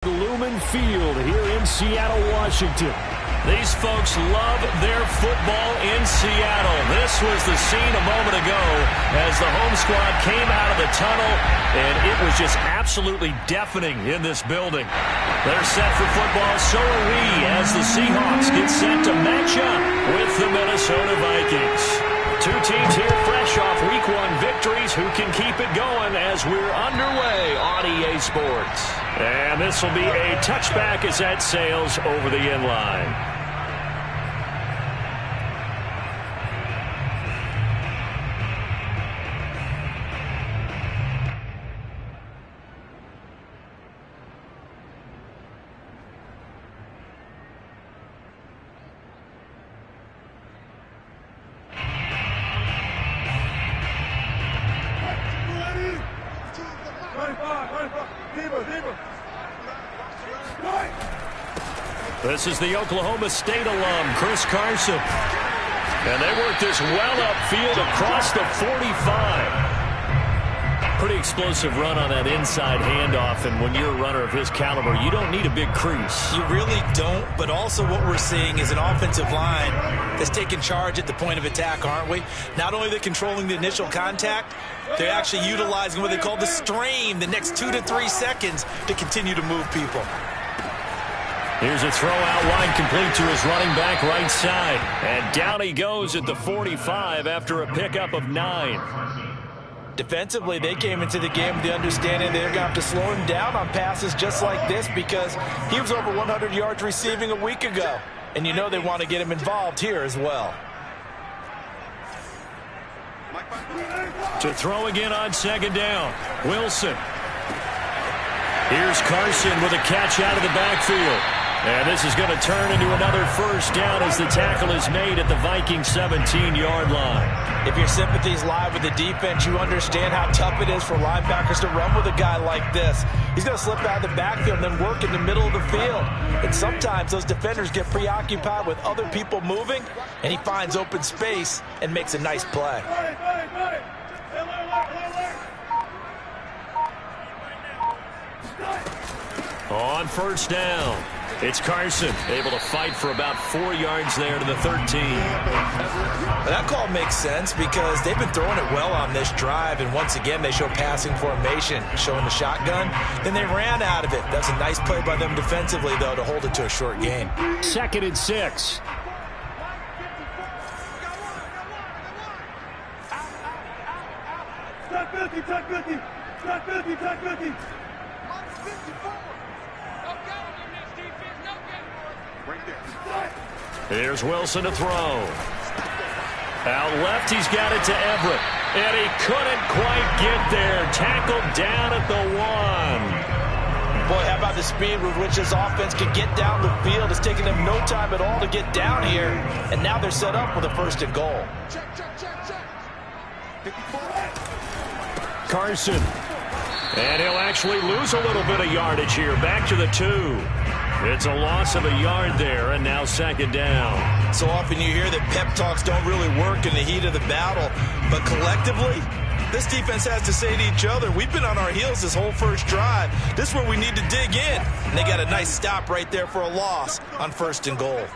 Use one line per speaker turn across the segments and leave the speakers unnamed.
Lumen Field here in Seattle, Washington.
These folks love their football in Seattle. This was the scene a moment ago as the home squad came out of the tunnel, and it was just absolutely deafening in this building. They're set for football, so are we, as the Seahawks get set to match up with the Minnesota Vikings. Two teams here fresh off Week 1 victories who can keep it going as we're underway on EA Sports. And this will be a touchback as that sails over the end line. This is the Oklahoma State alum, Chris Carson. And they work this well upfield across the 45. Pretty explosive run on that inside handoff, and when you're a runner of his caliber, you don't need a big crease.
You really don't, but also what we're seeing is an offensive line that's taking charge at the point of attack, aren't we? Not only are they controlling the initial contact, they're actually utilizing what they call the strain, the next 2 to 3 seconds to continue to move people.
Here's a throw out wide, complete to his running back right side. And down he goes at the 45 after a pickup of 9.
Defensively, they came into the game with the understanding they're going to have to slow him down on passes just like this because he was over 100 yards receiving a week ago. And you know they want to get him involved here as well.
To throw again on second down, Wilson. Here's Carson with a catch out of the backfield. And this is going to turn into another first down as the tackle is made at the Vikings 17-yard line.
If your sympathies lie with the defense, you understand how tough it is for linebackers to run with a guy like this. He's going to slip out of the backfield and then work in the middle of the field. And sometimes those defenders get preoccupied with other people moving, and he finds open space and makes a nice play.
On first down, it's Carson, able to fight for about 4 yards there to the 13.
That call makes sense because they've been throwing it well on this drive, and once again they show passing formation, showing the shotgun. Then they ran out of it. That's a nice play by them defensively, though, to hold it to a short gain.
2nd and 6.
Here's Wilson to throw. Out left, he's got it to Everett. And he couldn't quite get there. Tackled down at the 1.
Boy, how about the speed with which this offense can get down the field? It's taking them no time at all to get down here. And now they're set up with a 1st and goal.
Carson. And he'll actually lose a little bit of yardage here. Back to the 2. It's a loss of a yard there, and now 2nd down.
So often you hear that pep talks don't really work in the heat of the battle. But collectively, this defense has to say to each other, we've been on our heels this whole first drive. This is where we need to dig in. And they got a nice stop right there for a loss on 1st and goal.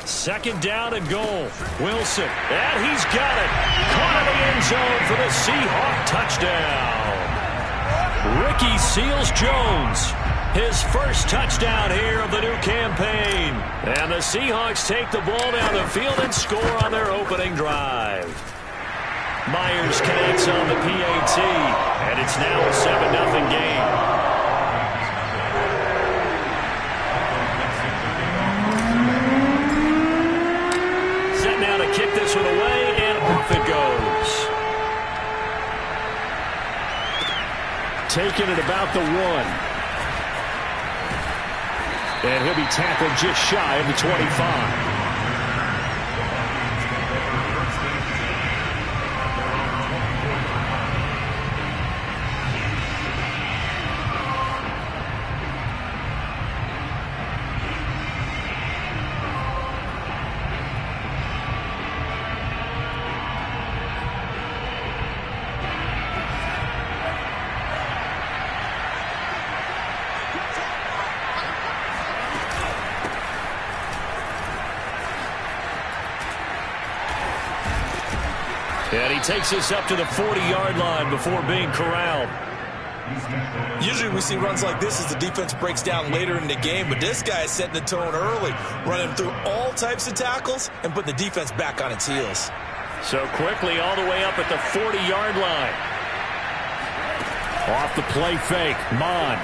Second down and goal. Wilson. And he's got it. Caught in the end zone for the Seahawk touchdown. Ricky Seals-Jones. His first touchdown here of the new campaign. And the Seahawks take the ball down the field and score on their opening drive. Myers connects on the PAT. And it's now a 7-0 game. Kick this one away, and off it goes.
Taken at about the 1. And he'll be tackled just shy of the 25.
And he takes us up to the 40-yard line before being corralled.
Usually we see runs like this as the defense breaks down later in the game, but this guy is setting the tone early, running through all types of tackles and putting the defense back on its heels.
So quickly all the way up at the 40-yard line. Off the play fake, Mon.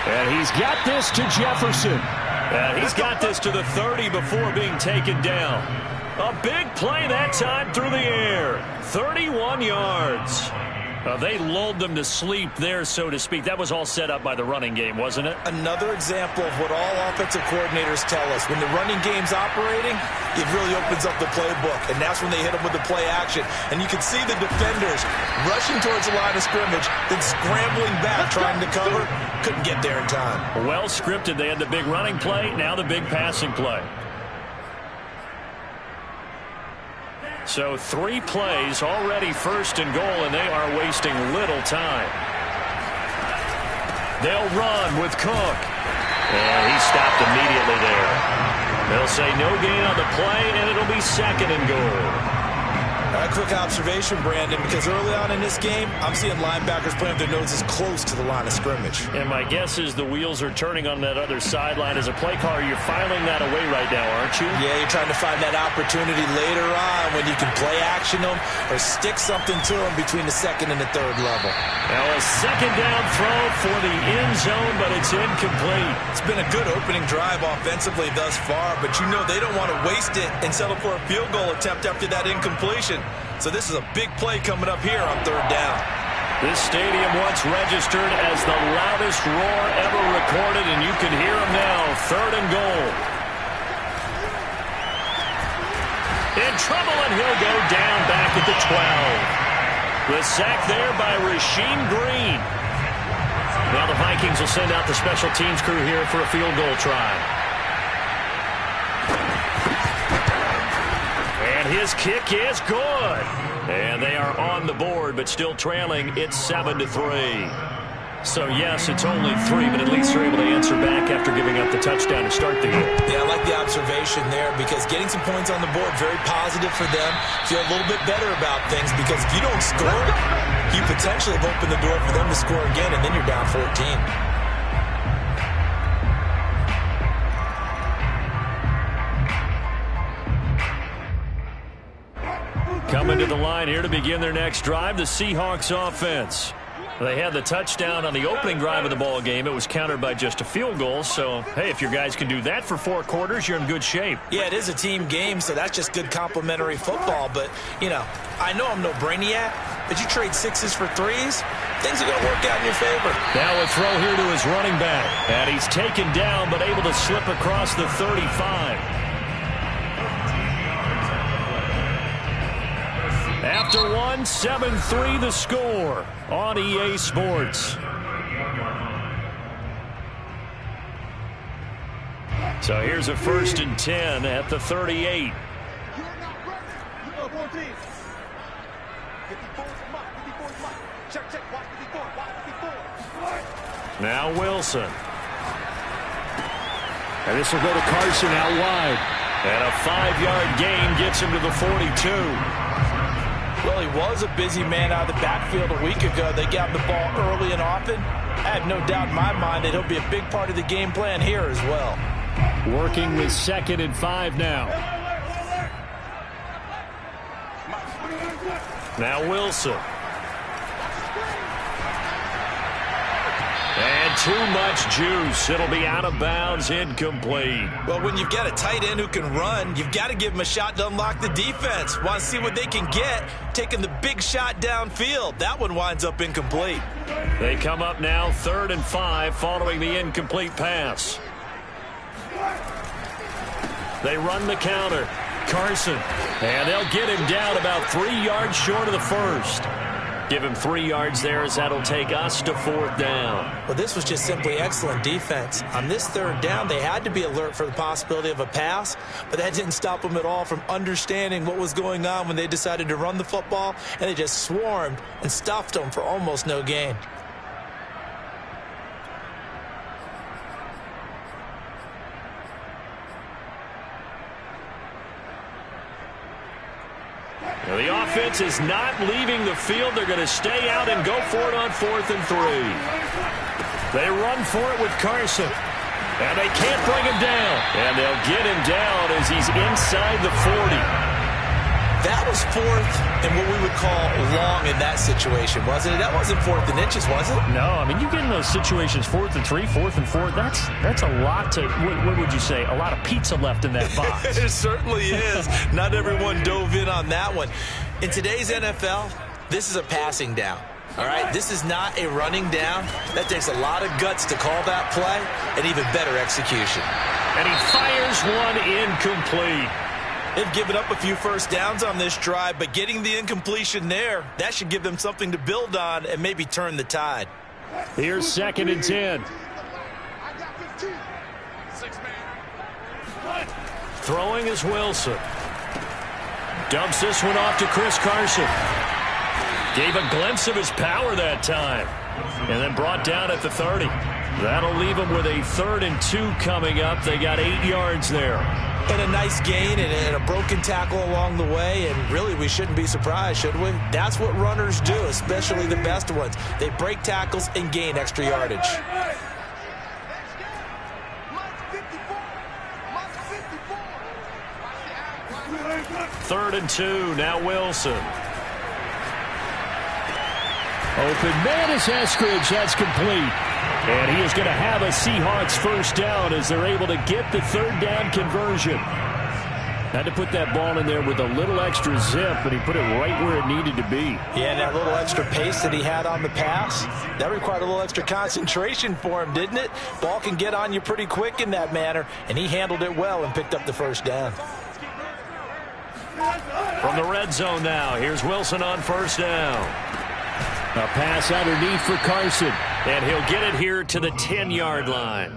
And he's got this to Jefferson. And he's got this to the 30 before being taken down. A big play that time through the air. 31 yards. They lulled them to sleep there, so to speak. That was all set up by the running game, wasn't it?
Another example of what all offensive coordinators tell us. When the running game's operating, it really opens up the playbook, and that's when they hit them with the play action. And you can see the defenders rushing towards the line of scrimmage, then scrambling back, trying to cover. Couldn't get there in time.
Well scripted. They had the big running play, now the big passing play. So 3 plays, already first and goal, and they are wasting little time. They'll run with Cook. And he stopped immediately there. They'll say no gain on the play, and it'll be second and goal.
A quick observation, Brandon, because early on in this game, I'm seeing linebackers playing with their noses close to the line of scrimmage.
And my guess is the wheels are turning on that other sideline. As a play caller, you're filing that away right now, aren't you?
Yeah, you're trying to find that opportunity later on when you can play action them or stick something to them between the second and the third level.
Now a second down throw for the end zone, but it's incomplete.
It's been a good opening drive offensively thus far, but you know they don't want to waste it and settle for a field goal attempt after that incompletion. So this is a big play coming up here on third down.
This stadium once registered as the loudest roar ever recorded, and you can hear them now. Third and goal. In trouble, and he'll go down back at the 12. The sack there by Rasheem Green. Now the Vikings will send out the special teams crew here for a field goal try. And his kick is good. And they are on the board, but still trailing. It's 7-3. So, yes, it's only 3, but at least they're able to answer back after giving up the touchdown to start the game.
Yeah, I like the observation there because getting some points on the board, very positive for them. Feel a little bit better about things because if you don't score, you potentially have opened the door for them to score again, and then you're down 14.
Coming to the line here to begin their next drive, the Seahawks offense. They had the touchdown on the opening drive of the ball game. It was countered by just a field goal. So, hey, if your guys can do that for 4 quarters, you're in good shape.
Yeah, it is a team game, so that's just good complimentary football. But, you know, I know I'm no brainiac, but you trade 6s for 3s, things are going to work out in your favor.
Now a throw here to his running back. And he's taken down, but able to slip across the 35. After 1, 7-3 the score on EA Sports. So here's a 1st and 10 at the 38. Now Wilson. And this will go to Carson out wide. And a 5-yard gain gets him to the 42.
Well, he was a busy man out of the backfield a week ago. They got him the ball early and often. I have no doubt in my mind that he'll be a big part of the game plan here as well.
Working with 2nd and 5 now. Now Wilson. And too much juice. It'll be out of bounds, incomplete.
Well, when you've got a tight end who can run, you've got to give him a shot to unlock the defense. Want to see what they can get, taking the big shot downfield. That one winds up incomplete.
They come up now 3rd and 5 following the incomplete pass. They run the counter. Carson. And they'll get him down about 3 yards short of the first. Give him 3 yards there as that'll take us to 4th down.
Well, this was just simply excellent defense. On this 3rd down, they had to be alert for the possibility of a pass, but that didn't stop them at all from understanding what was going on when they decided to run the football, and they just swarmed and stuffed them for almost no gain.
Now, the offense is not leaving the field. They're going to stay out and go for it on 4th and 3. They run for it with Carson. And they can't bring him down. And they'll get him down as he's inside the 40.
That was 4th and what we would call long in that situation, wasn't it? That wasn't 4th and inches, was it?
No, I mean, you get in those situations, 4th and 3, 4th and 4. That's a lot to, what would you say, a lot of pizza left in that box.
It certainly is. Not everyone dove in on that one. In today's NFL, this is a passing down. All right, this is not a running down. That takes a lot of guts to call that play and even better execution.
And he fires one incomplete.
They've given up a few first downs on this drive, but getting the incompletion there, that should give them something to build on and maybe turn the tide.
Here's 2nd and 10. Throwing is Wilson. Dumps this one off to Chris Carson. Gave a glimpse of his power that time. And then brought down at the 30. That'll leave him with a 3rd and 2 coming up. They got 8 yards there.
And a nice gain and a broken tackle along the way. And really, we shouldn't be surprised, should we? That's what runners do, especially the best ones. They break tackles and gain extra yardage.
3rd and 2. Now Wilson. Open man is Eskridge. That's complete. And he is going to have a Seahawks first down as they're able to get the 3rd down conversion. Had to put that ball in there with a little extra zip, but he put it right where it needed to be.
Yeah, and that little extra pace that he had on the pass, that required a little extra concentration for him, didn't it? Ball can get on you pretty quick in that manner, and he handled it well and picked up the first down.
From the red zone now, here's Wilson on first down. A pass underneath for Carson. And he'll get it here to the 10-yard line.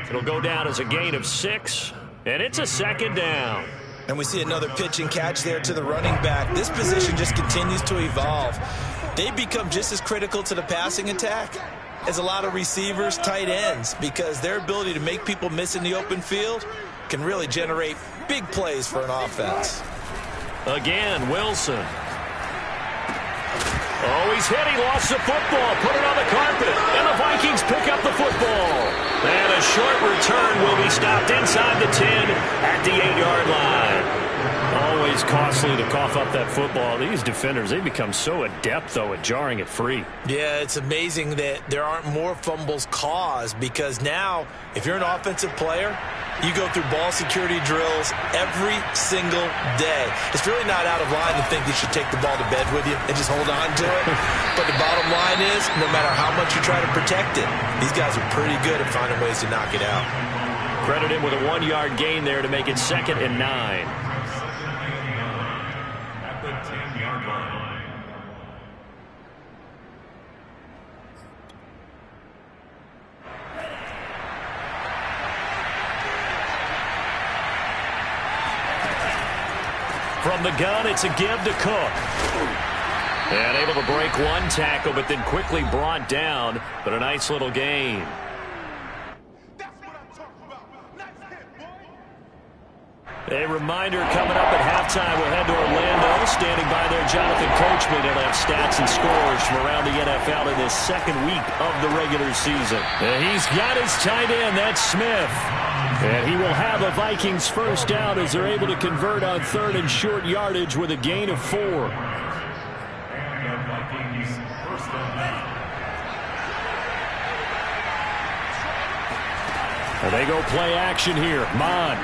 It'll go down as a gain of 6. And it's a 2nd down.
And we see another pitch and catch there to the running back. This position just continues to evolve. They become just as critical to the passing attack as a lot of receivers, tight ends, because their ability to make people miss in the open field can really generate big plays for an offense.
Again, Wilson. Oh, he's hit. He lost the football. Put it on the carpet. And the Vikings pick up the football. And a short return will be stopped inside the 10 at the 8-yard line. Always costly to cough up that football. These defenders, they become so adept, though, at jarring it free.
Yeah, it's amazing that there aren't more fumbles caused, because now, if you're an offensive player, you go through ball security drills every single day. It's really not out of line to think you should take the ball to bed with you and just hold on to it. But the bottom line is, no matter how much you try to protect it, these guys are pretty good at finding ways to knock it out.
Credit him with a 1-yard gain there to make it 2nd and 9.
At the 10-yard line.
From the gun, it's a give to Cook. And able to break one tackle, but then quickly brought down. But a nice little gain. A reminder coming up at halftime. We'll head to Orlando. Standing by there, Jonathan Coachman. He'll have stats and scores from around the NFL in this 2nd week of the regular season. And he's got his tight end. That's Smith. And he will have a Vikings first down as they're able to convert on 3rd and short yardage with a gain of 4.
And the Vikings first down.
And they go play action here. Mon.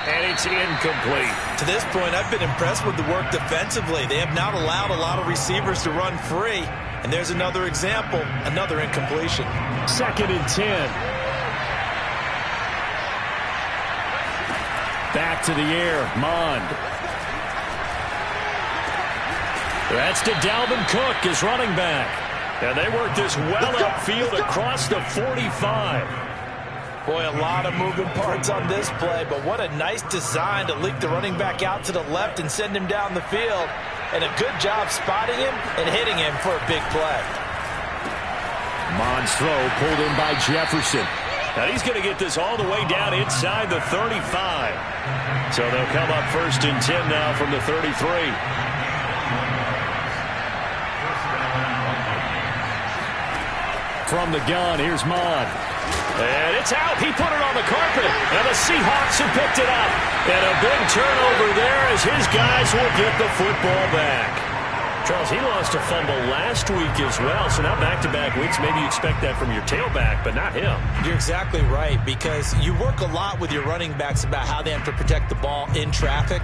And it's incomplete.
To this point, I've been impressed with the work defensively. They have not allowed a lot of receivers to run free. And there's another example, another incompletion.
2nd and 10. Back to the air, Mond. That's to Dalvin Cook, his running back. And they work this well upfield across the 45.
Boy, a lot of moving parts on this play, but what a nice design to leak the running back out to the left and send him down the field. And a good job spotting him and hitting him for a big play.
Mond's throw pulled in by Jefferson. Now he's going to get this all the way down inside the 35. So they'll come up 1st and 10 now from the 33.
From the gun, here's Mon.
And it's out. He put it on the carpet. And the Seahawks have picked it up. And a big turnover there as his guys will get the football back. Charles, he lost a fumble last week as well. So now back-to-back weeks, maybe you expect that from your tailback, but not him.
You're exactly right, because you work a lot with your running backs about how they have to protect the ball in traffic.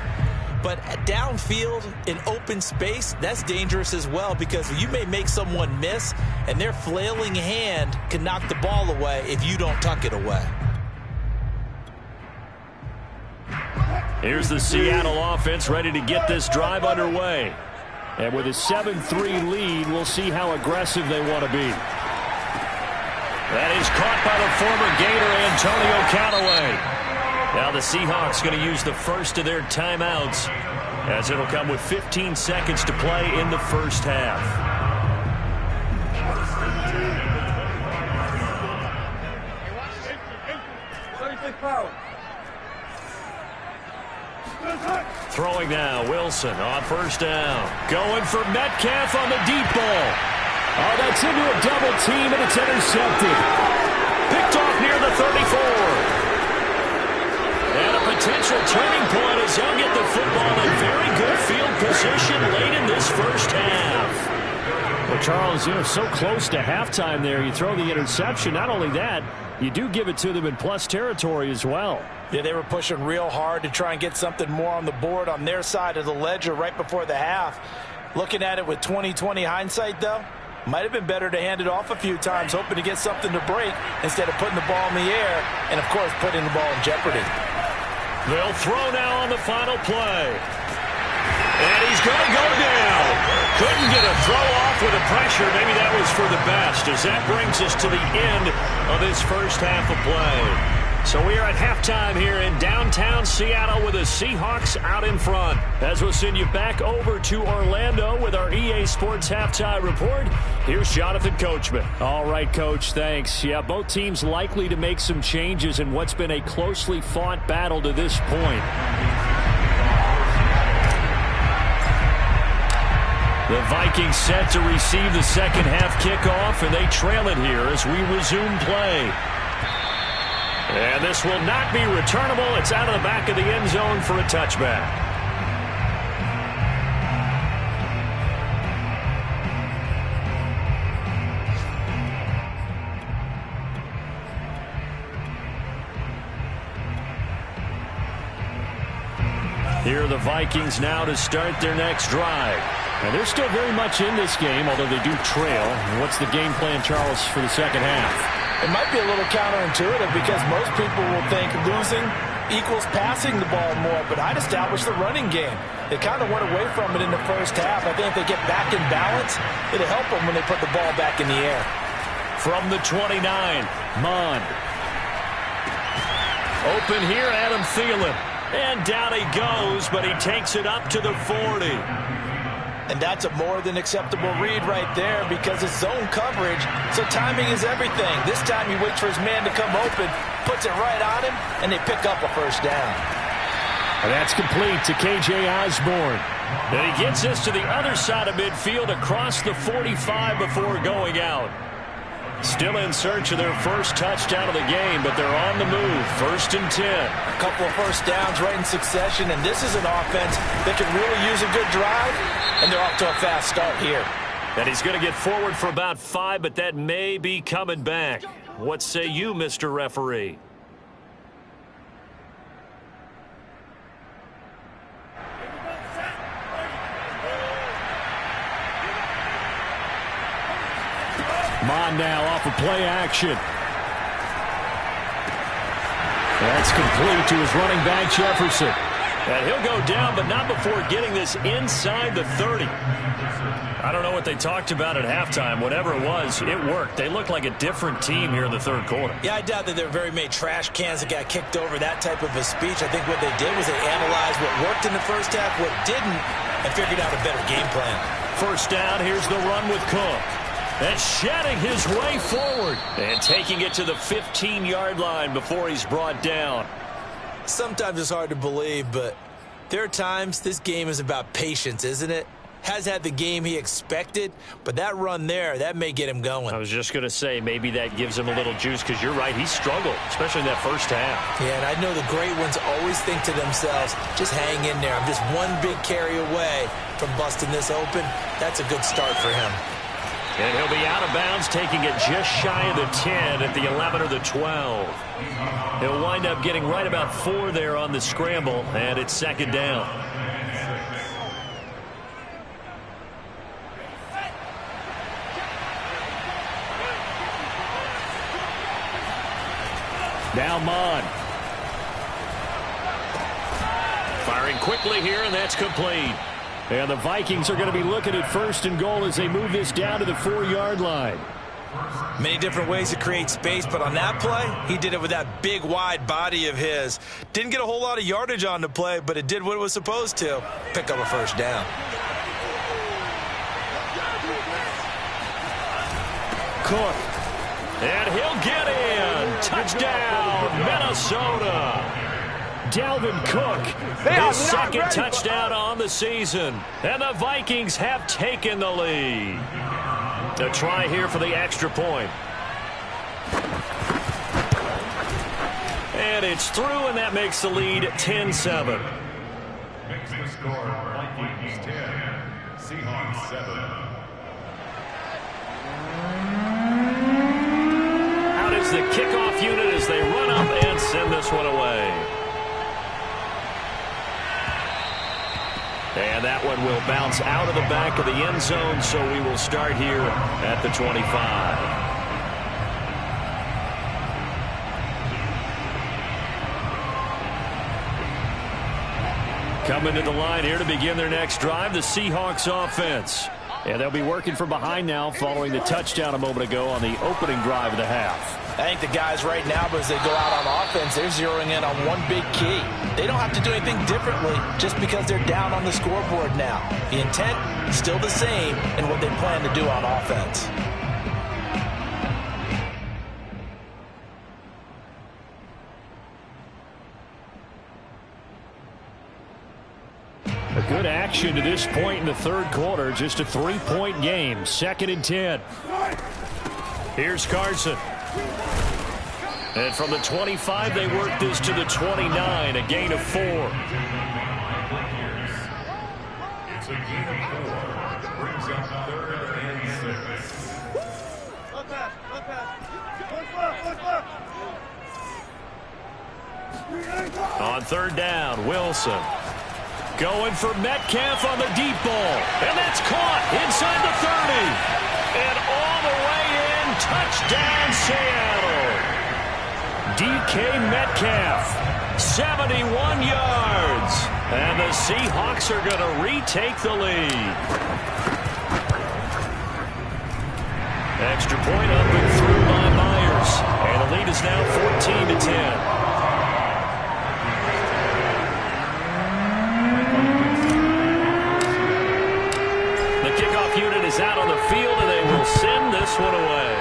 But downfield, in open space, that's dangerous as well, because you may make someone miss, and their flailing hand can knock the ball away if you don't tuck it away.
Here's the Seattle offense ready to get this drive underway. And with a 7-3 lead, we'll see how aggressive they want to be. That is caught by the former Gator, Antonio Callaway. Now the Seahawks going to use the first of their timeouts, as it'll come with 15 seconds to play in the first half. Throwing now, Wilson on 1st down. Going for Metcalf on the deep ball. Oh, that's into a double team, and it's intercepted. Picked off near the 34. And a potential turning point as he'll get the football in very good field position late in this first half.
Well, Charles, so close to halftime there. You throw the interception. Not only that, you do give it to them in plus territory as well.
Yeah, they were pushing real hard to try and get something more on the board on their side of the ledger right before the half. Looking at it with 20/20 hindsight, though, might have been better to hand it off a few times, hoping to get something to break instead of putting the ball in the air and, of course, putting the ball in jeopardy.
They'll throw now on the final play. And he's going to go down. Couldn't get a throw off with the pressure. Maybe that was for the best, as that brings us to the end of this first half of play. So we are at halftime here in downtown Seattle with the Seahawks out in front. As we'll send you back over to Orlando with our EA Sports Halftime Report, here's Jonathan Coachman.
All right, Coach, thanks. Yeah, both teams likely to make some changes in what's been a closely fought battle to this point.
The Vikings set to receive the second half kickoff, and they trail it here as we resume play. And this will not be returnable. It's out of the back of the end zone for a touchback. Here are the Vikings now to start their next drive.
And they're still very much in this game, although they do trail. What's the game plan, Charles, for the second half?
It might be a little counterintuitive, because most people will think losing equals passing the ball more, but I'd establish the running game. They kind of went away from it in the first half. I think if they get back in balance, it'll help them when they put the ball back in the air.
From the 29, Mon. Open here, Adam Thielen. And down he goes, but he takes it up to the 40.
And that's a more than acceptable read right there, because it's zone coverage, so timing is everything. This time he waits for his man to come open, puts it right on him, and they pick up a first down.
And that's complete to K.J. Osborne.
And he gets this to the other side of midfield across the 45 before going out. Still in search of their first touchdown of the game, but they're on the move. 1st and 10.
A couple of first downs right in succession, and this is an offense that can really use a good drive, and they're off to a fast start here.
And he's going to get forward for about 5, but that may be coming back. What say you, Mr. Referee?
Mon now off of play action. That's complete to his running back, Jefferson.
And he'll go down, but not before getting this inside the 30. I don't know what they talked about at halftime. Whatever it was, it worked. They looked like a different team here in the third quarter.
Yeah, I doubt that there were very many trash cans that got kicked over, that type of a speech. I think what they did was they analyzed what worked in the first half, what didn't, and figured out a better game plan.
1st down, here's the run with Cook. And shedding his way forward. And taking it to the 15-yard line before he's brought down.
Sometimes it's hard to believe, but there are times this game is about patience, isn't it? Has had the game he expected, but that run there, that may get him going.
I was just going to say, maybe that gives him a little juice, because you're right, he struggled, especially in that first half.
Yeah, and I know the great ones always think to themselves, just hang in there. I'm just one big carry away from busting this open. That's a good start for him.
And he'll be out of bounds, taking it just shy of the 10 at the 11 or the 12. He'll wind up getting right about 4 there on the scramble, and it's second down. Now Mon. Firing quickly here, and that's complete. And the Vikings are going to be looking at first and goal as they move this down to the 4-yard line.
Many different ways to create space, but on that play, he did it with that big, wide body of his. Didn't get a whole lot of yardage on the play, but it did what it was supposed to. Pick up a first down.
Cook. And he'll get in. Touchdown, Minnesota. Dalvin Cook, his second touchdown on the season. And the Vikings have taken the lead. A try here for the extra point. And it's through, and that makes the lead 10-7.
Makes the score Vikings 10, Seahawks 7.
Out is the kickoff unit as they run up and send this one away. And that one will bounce out of the back of the end zone, so we will start here at the 25. Coming to the line here to begin their next drive, the Seahawks offense. And they'll be working from behind now following the touchdown a moment ago on the opening drive of the half.
I think the guys right now, as they go out on offense, they're zeroing in on one big key. They don't have to do anything differently just because they're down on the scoreboard now. The intent is still the same in what they plan to do on offense.
A good action to this point in the third quarter. Just a 3-point game. 2nd and 10. Here's Carson. And from the 25, they work this to the 29, a gain of 4.
It's a gain of 4. Brings up 3rd and 6.
On 3rd down, Wilson. Going for Metcalf on the deep ball. And that's caught inside the 30. And all the way in, touchdown Seattle. DK Metcalf, 71 yards. And the Seahawks are going to retake the lead. Extra point up and through by Myers. And the lead is now 14-10. Unit is out on the field, and they will send this one away.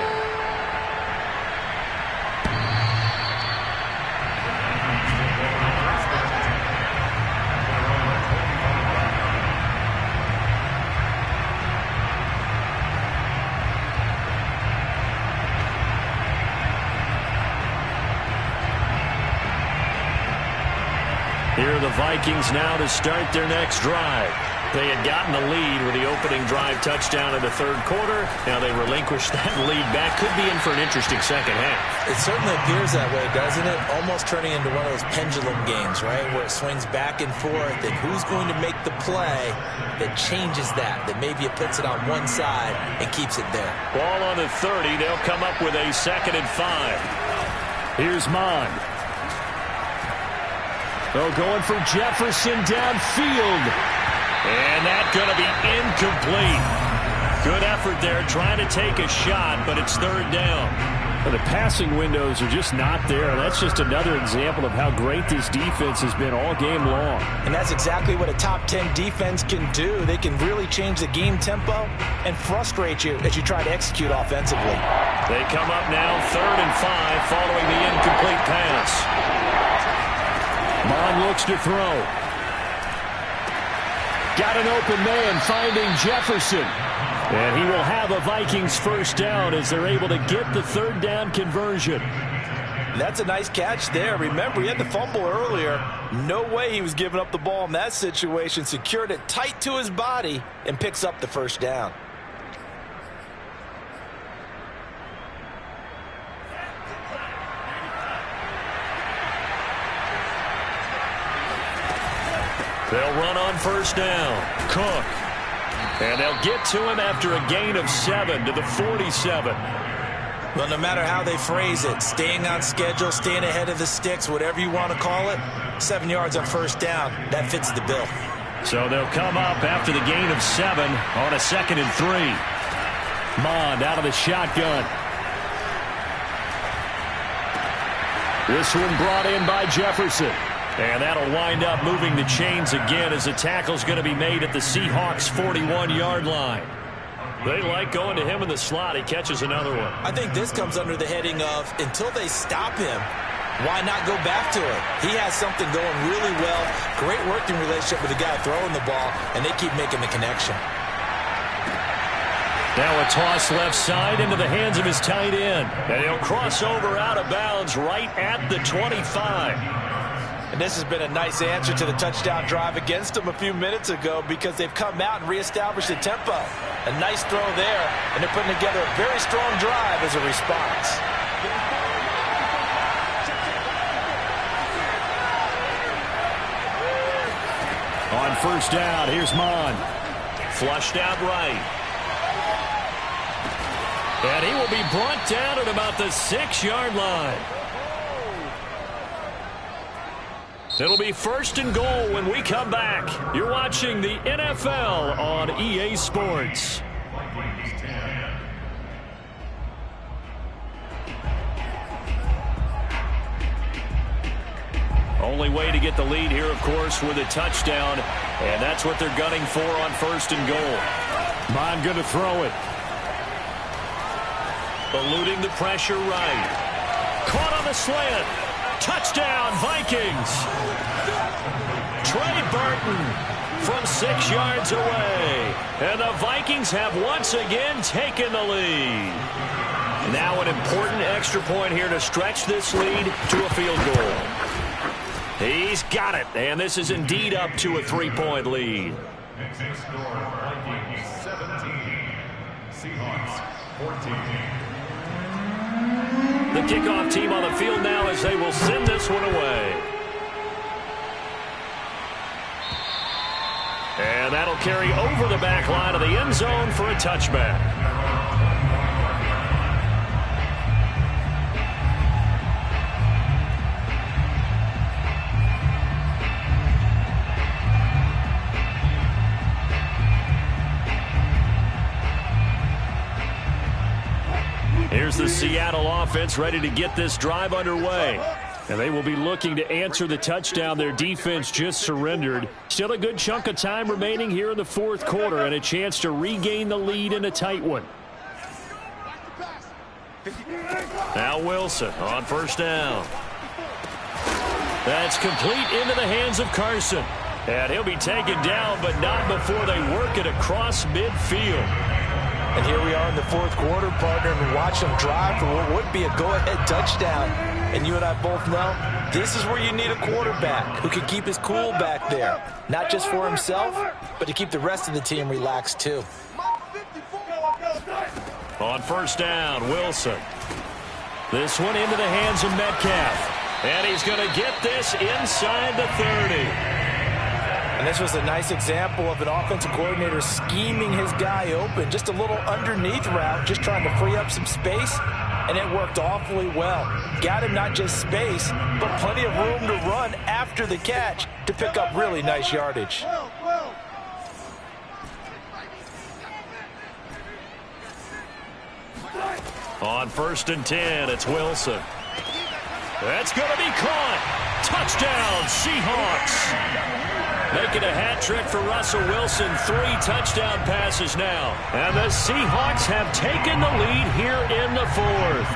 Here are the Vikings now to start their next drive. They had gotten the lead with the opening drive touchdown in the third quarter. Now they relinquish that lead back. Could be in for an interesting second half.
It certainly appears that way, doesn't it? Almost turning into one of those pendulum games, right, where it swings back and forth. And who's going to make the play that changes that maybe it puts it on one side and keeps it there?
Ball on the 30. They'll come up with a 2nd and 5. Here's Mon. They're going for Jefferson downfield. And that's going to be incomplete. Good effort there trying to take a shot, but it's 3rd down. The passing windows are just not there. That's just another example of how great this defense has been all game long.
And that's exactly what a top 10 defense can do. They can really change the game tempo and frustrate you as you try to execute offensively.
They come up now 3rd and 5 following the incomplete pass.
Mon looks to throw. Got an open man finding Jefferson. And he will have a Vikings first down as they're able to get the 3rd down conversion.
That's a nice catch there. Remember, he had the fumble earlier. No way he was giving up the ball in that situation. Secured it tight to his body and picks up the first down.
They'll run on first down. Cook. And they'll get to him after a gain of 7 to the 47.
Well, no matter how they phrase it, staying on schedule, staying ahead of the sticks, whatever you want to call it, 7 yards on first down, that fits the bill.
So they'll come up after the gain of 7 on a 2nd and 3.
Mond out of the shotgun. This one brought in by Jefferson.
And that'll wind up moving the chains again as the tackle's going to be made at the Seahawks' 41-yard line. They like going to him in the slot. He catches another one.
I think this comes under the heading of, until they stop him, why not go back to it? He has something going really well. Great working relationship with the guy throwing the ball, and they keep making the connection.
Now a toss left side into the hands of his tight end. And he'll cross over out of bounds right at the 25.
And this has been a nice answer to the touchdown drive against them a few minutes ago because they've come out and reestablished the tempo. A nice throw there, and they're putting together a very strong drive as a response.
On first down, here's Mon.
Flushed out right. And he will be brought down at about the 6-yard line. It'll be 1st and goal when we come back. You're watching the NFL on EA Sports. Only way to get the lead here, of course, with a touchdown. And that's what they're gunning for on 1st and goal.
Mon going to throw it.
Eluding the pressure right. Caught on the slant. Touchdown, Vikings. Trey Burton from 6 yards away. And the Vikings have once again taken the lead. Now an important extra point here to stretch this lead to a field goal. He's got it, and this is indeed up to a 3-point lead.
Next score, Vikings 17, Seahawks 14.
The kickoff team on the field now as they will send this one away. And that'll carry over the back line of the end zone for a touchback. Here's the Seattle offense ready to get this drive underway.
And they will be looking to answer the touchdown their defense just surrendered. Still a good chunk of time remaining here in the 4th quarter and a chance to regain the lead in a tight one.
Now Wilson on first down. That's complete into the hands of Carson. And he'll be taken down, but not before they work it across midfield.
And here we are in the 4th quarter, partner, and watch them drive for what would be a go-ahead touchdown. And you and I both know this is where you need a quarterback who can keep his cool back there. Not just for himself, but to keep the rest of the team relaxed too.
On first down, Wilson. This one into the hands of Metcalf. And he's going to get this inside the 30.
And this was a nice example of an offensive coordinator scheming his guy open. Just a little underneath route, just trying to free up some space. And it worked awfully well. Got him not just space, but plenty of room to run after the catch to pick up really nice yardage.
On 1st and 10, it's Wilson. That's going to be caught. Touchdown, Seahawks. Making a hat trick for Russell Wilson. 3 touchdown passes now. And the Seahawks have taken the lead here in the 4th.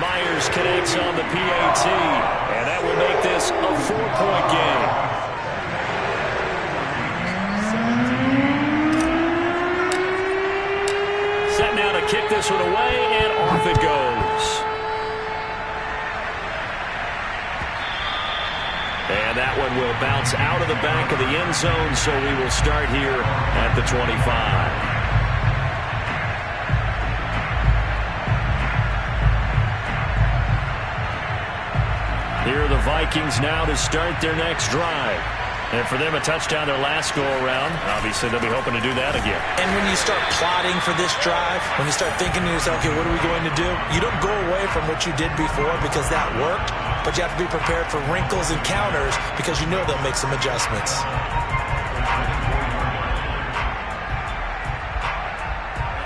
Myers connects on the PAT. And that will make this a 4-point game. Set now to kick this one away, and off it goes. And that one will bounce out of the back of the end zone, so we will start here at the 25. Here are the Vikings now to start their next drive. And for them, a touchdown their last go-around. Obviously, they'll be hoping to do that again.
And when you start plotting for this drive, when you start thinking to yourself, okay, what are we going to do? You don't go away from what you did before because that worked, but you have to be prepared for wrinkles and counters because you know they'll make some adjustments.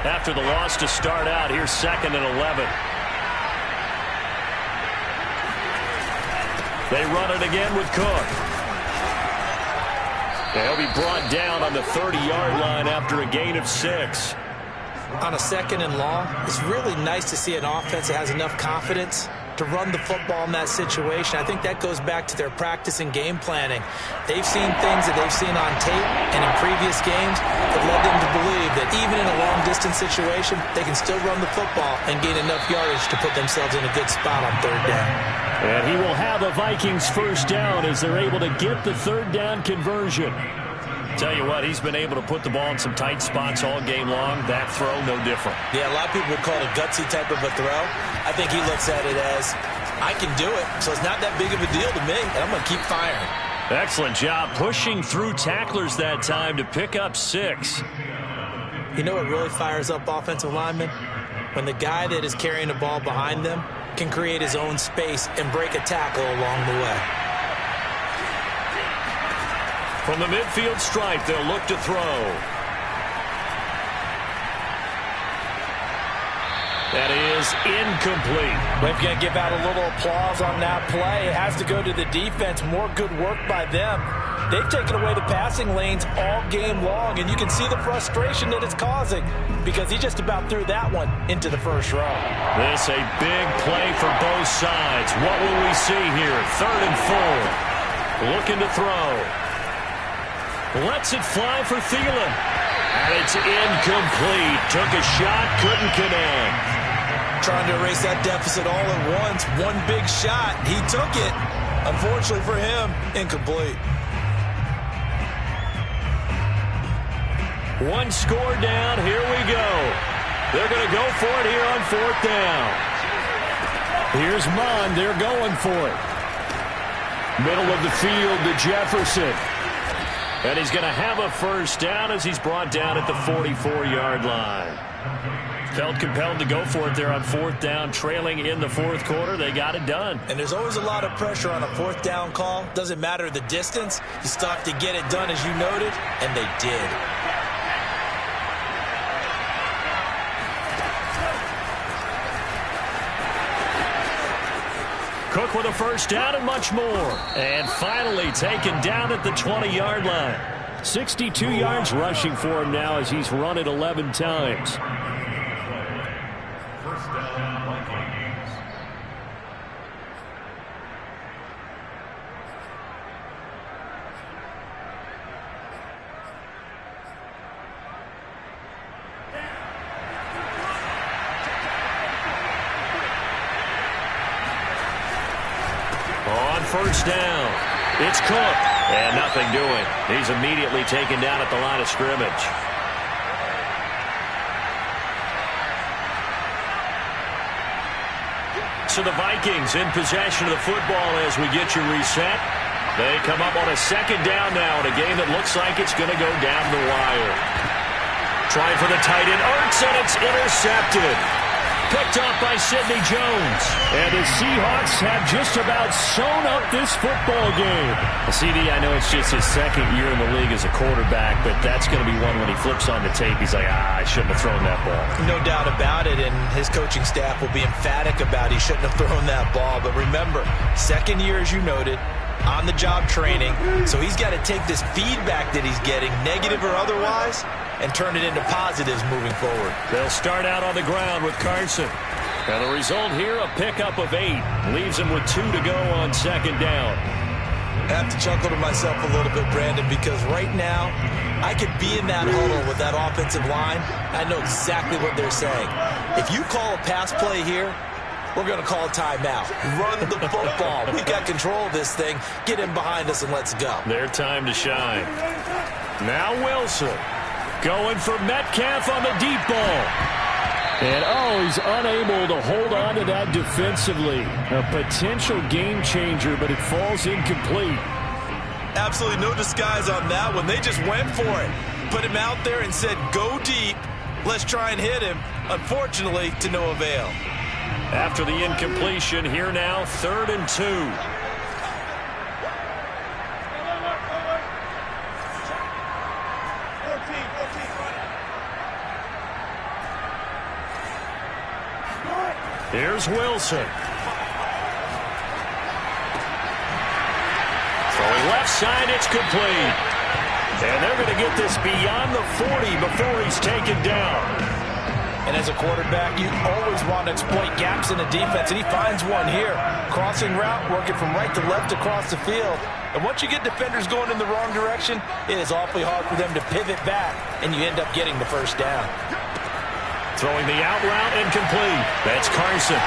After the loss to start out, here's 2nd and 11. They run it again with Cook. They'll be brought down on the 30-yard line after a gain of 6.
On a 2nd and long, it's really nice to see an offense that has enough confidence to run the football in that situation. I think that goes back to their practice and game planning. They've seen things that they've seen on tape and in previous games that led them to believe that even in a long-distance situation, they can still run the football and gain enough yardage to put themselves in a good spot on 3rd down.
And he will have a Vikings 1st down as they're able to get the 3rd down conversion. Tell you what, he's been able to put the ball in some tight spots all game long. That throw, no different.
Yeah, a lot of people would call it a gutsy type of a throw. I think he looks at it as, I can do it, so it's not that big of a deal to me, and I'm going to keep firing.
Excellent job pushing through tacklers that time to pick up 6.
You know what really fires up offensive linemen? When the guy that is carrying the ball behind them can create his own space and break a tackle along the way.
From the midfield stripe, they'll look to throw. That is incomplete.
But if you're going to give out a little applause on that play, it has to go to the defense. More good work by them. They've taken away the passing lanes all game long, and you can see the frustration that it's causing because he just about threw that one into the 1st row.
This a big play for both sides. What will we see here? 3rd and 4. Looking to throw. Lets it fly for Thielen. And it's incomplete. Took a shot, couldn't connect.
Trying to erase that deficit all at once. One big shot. He took it. Unfortunately for him, incomplete.
One score down. Here we go. They're going to go for it here on 4th down. Here's Mond. They're going for it. Middle of the field to Jefferson. And he's going to have a 1st down as he's brought down at the 44-yard line. Felt compelled to go for it there on 4th down, trailing in the 4th quarter. They got it done.
And there's always a lot of pressure on a 4th down call. Doesn't matter the distance. You still have to get it done, as you noted, and they did.
Cook with a 1st down and much more. And finally taken down at the 20-yard line. 62 yards rushing for him now as he's run it 11 times.
1st down, Vikings.
On 1st down, it's Cook. And nothing doing. He's immediately taken down at the line of scrimmage. So the Vikings in possession of the football as we get you reset. They come up on a 2nd down now in a game that looks like it's going to go down the wire. Trying for the tight end, Ertz, and it's intercepted. Picked up by Sidney Jones. And the Seahawks have just about sewn up this football game.
CD, I know it's just his second year in the league as a quarterback, but that's going to be one when he flips on the tape. He's like, I shouldn't have thrown that ball.
No doubt about it, and his coaching staff will be emphatic about he shouldn't have thrown that ball. But remember, second year, as you noted, on-the-job training, so he's got to take this feedback that he's getting, negative or otherwise, and turn it into positives moving forward.
They'll start out on the ground with Carson. And the result here, a pickup of 8. Leaves him with 2 to go on second down.
I have to chuckle to myself a little bit, Brandon, because right now, I could be in that huddle with that offensive line. I know exactly what they're saying. If you call a pass play here, we're going to call a timeout. Run the football. We got control of this thing. Get in behind us and let's go.
Their time to shine. Now Wilson going for Metcalf on the deep ball. And, he's unable to hold on to that defensively. A potential game changer, but it falls incomplete.
Absolutely no disguise on that one. They just went for it. Put him out there and said, go deep. Let's try and hit him. Unfortunately, to no avail.
After the incompletion, here now, 3rd and 2. Here's Wilson. Throwing left side, it's complete. And they're going to get this beyond the 40 before he's taken down.
And as a quarterback, you always want to exploit gaps in the defense, and he finds one here. Crossing route, working from right to left across the field. And once you get defenders going in the wrong direction, it is awfully hard for them to pivot back, and you end up getting the first down.
Throwing the out route, incomplete. That's Carson.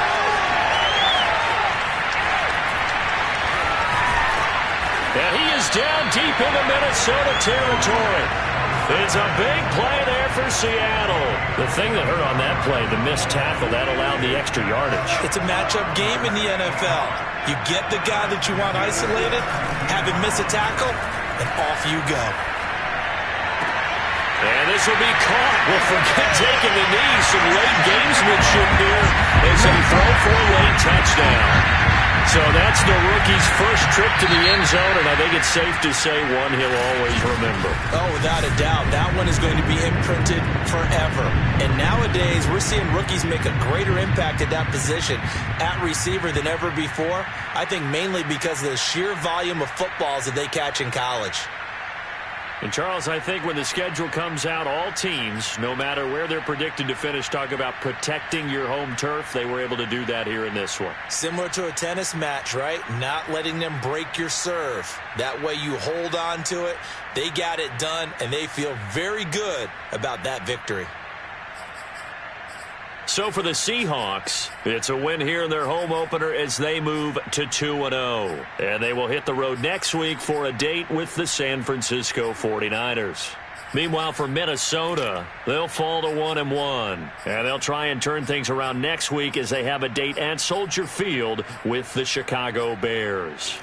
And he is down deep into Minnesota territory. It's a big play there for Seattle. The thing that hurt on that play, the missed tackle, that allowed the extra yardage.
It's a matchup game in the NFL. You get the guy that you want isolated, have him miss a tackle, and off you go.
And this will be caught. Well, forget taking the knee. Some late gamesmanship here as they throw for a late touchdown. So that's the rookie's first trip to the end zone, and I think it's safe to say one he'll always remember.
Oh, without a doubt. That one is going to be imprinted forever. And nowadays, we're seeing rookies make a greater impact at that position at receiver than ever before. I think mainly because of the sheer volume of footballs that they catch in college.
And, Charles, I think when the schedule comes out, all teams, no matter where they're predicted to finish, talk about protecting your home turf. They were able to do that here in this one.
Similar to a tennis match, right? Not letting them break your serve. That way you hold on to it. They got it done, and they feel very good about that victory.
So for the Seahawks, it's a win here in their home opener as they move to 2-0. And they will hit the road next week for a date with the San Francisco 49ers. Meanwhile, for Minnesota, they'll fall to 1-1. And they'll try and turn things around next week as they have a date at Soldier Field with the Chicago Bears.